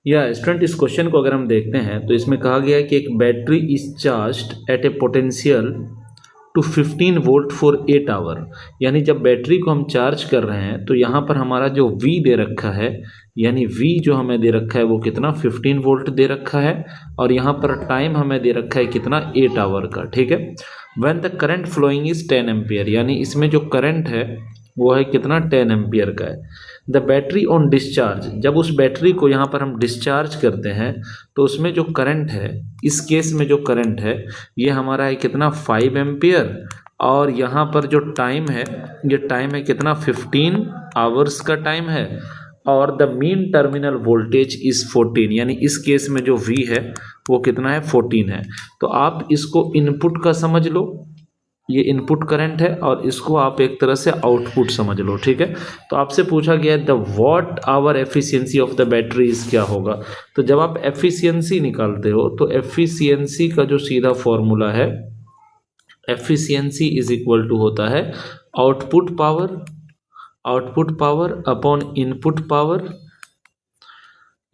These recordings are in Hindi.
या स्टूडेंट इस क्वेश्चन को अगर हम देखते हैं तो इसमें कहा गया है कि एक battery is charged at a potential to 15 volt for 8 hour. यानी जब बैटरी को हम चार्ज कर रहे हैं तो यहाँ पर हमारा जो V दे रखा है, यानी V जो हमें दे रखा है वो कितना 15 वोल्ट दे रखा है, और यहाँ पर टाइम हमें दे रखा है कितना 8 आवर का, ठीक है। When the current following is 10 ampere, यानी इसमें जो करंट है वो है कितना 10 एम्पियर का है। द बैटरी ऑन डिस्चार्ज, जब उस बैटरी को यहाँ पर हम डिस्चार्ज करते हैं तो उसमें जो करंट है, इस केस में जो करंट है ये हमारा है कितना 5 एम्पियर, और यहाँ पर जो टाइम है ये टाइम है कितना 15 आवर्स का टाइम है, और the mean terminal voltage is 14, यानी इस केस में जो V है वो कितना है 14 है। तो आप इसको इनपुट का समझ लो, ये इनपुट करंट है, और इसको आप एक तरह से आउटपुट समझ लो, ठीक है। तो आपसे पूछा गया है the watt hour efficiency of the batteries क्या होगा। तो जब आप एफिशिएंसी निकालते हो तो एफिशिएंसी का जो सीधा फॉर्मूला है, एफिशिएंसी इज इक्वल टू होता है output power upon input power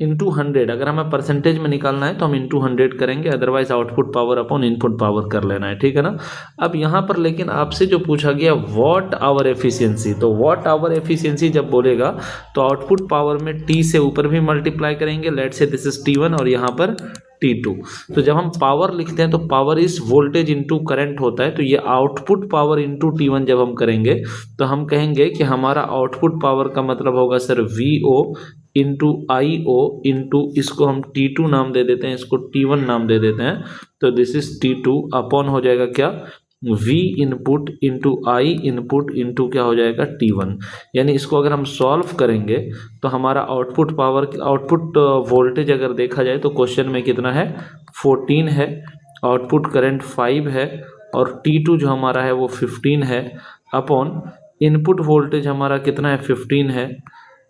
into 100। अगर हमें परसेंटेज में निकालना है तो हम इंटू 100 करेंगे, otherwise output power upon input power कर लेना है, ठीक है ना। अब यहाँ पर लेकिन आपसे जो पूछा गया वॉट आवर एफिशिएंसी, तो वॉट आवर एफिशिएंसी जब बोलेगा तो आउटपुट पावर में T से ऊपर भी मल्टीप्लाई करेंगे, लेट से दिस इज T1 और यहाँ पर T2। तो जब हम पावर लिखते हैं तो power is voltage into current होता है, तो ये आउटपुट पावर इंटू T1 जब हम करेंगे तो हम कहेंगे कि हमारा आउटपुट पावर का मतलब होगा sir VO into IO into, इसको हम T2 नाम दे देते हैं, इसको T1 नाम दे देते हैं, तो दिस इज T2 अपॉन हो जाएगा क्या V input into I input into क्या हो जाएगा T1। यानी इसको अगर हम सॉल्व करेंगे तो हमारा आउटपुट पावर, आउटपुट वोल्टेज अगर देखा जाए तो क्वेश्चन में कितना है 14 है, आउटपुट करंट 5 है, और T2 जो हमारा है वो 15 है, अपॉन इनपुट वोल्टेज हमारा कितना है 15 है,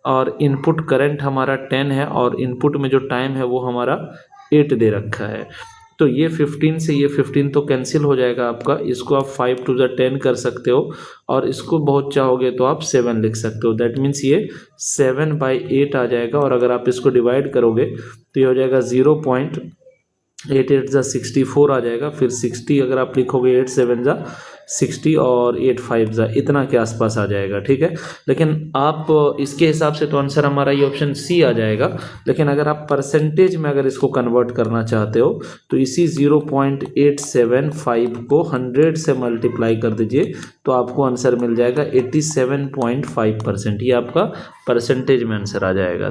और इनपुट करंट हमारा 10 है, और इनपुट में जो टाइम है वो हमारा 8 दे रखा है। तो ये 15 से ये 15 तो कैंसिल हो जाएगा आपका, इसको आप 5 टू द 10 कर सकते हो, और इसको बहुत चाहोगे तो आप 7 लिख सकते हो। दैट मीन्स ये 7/8 आ जाएगा, और अगर आप इसको डिवाइड करोगे तो ये हो जाएगा 0.88 64 आ जाएगा। फिर 60 अगर आप लिखोगे 8 7 60 और 8 5 इतना के आसपास आ जाएगा, ठीक है। लेकिन आप इसके हिसाब से तो आंसर हमारा ये ऑप्शन C आ जाएगा। लेकिन अगर आप परसेंटेज में अगर इसको कन्वर्ट करना चाहते हो तो इसी 0.875 को 100 से मल्टीप्लाई कर दीजिए तो आपको आंसर मिल जाएगा 87.5%। ये आपका परसेंटेज में आंसर आ जाएगा।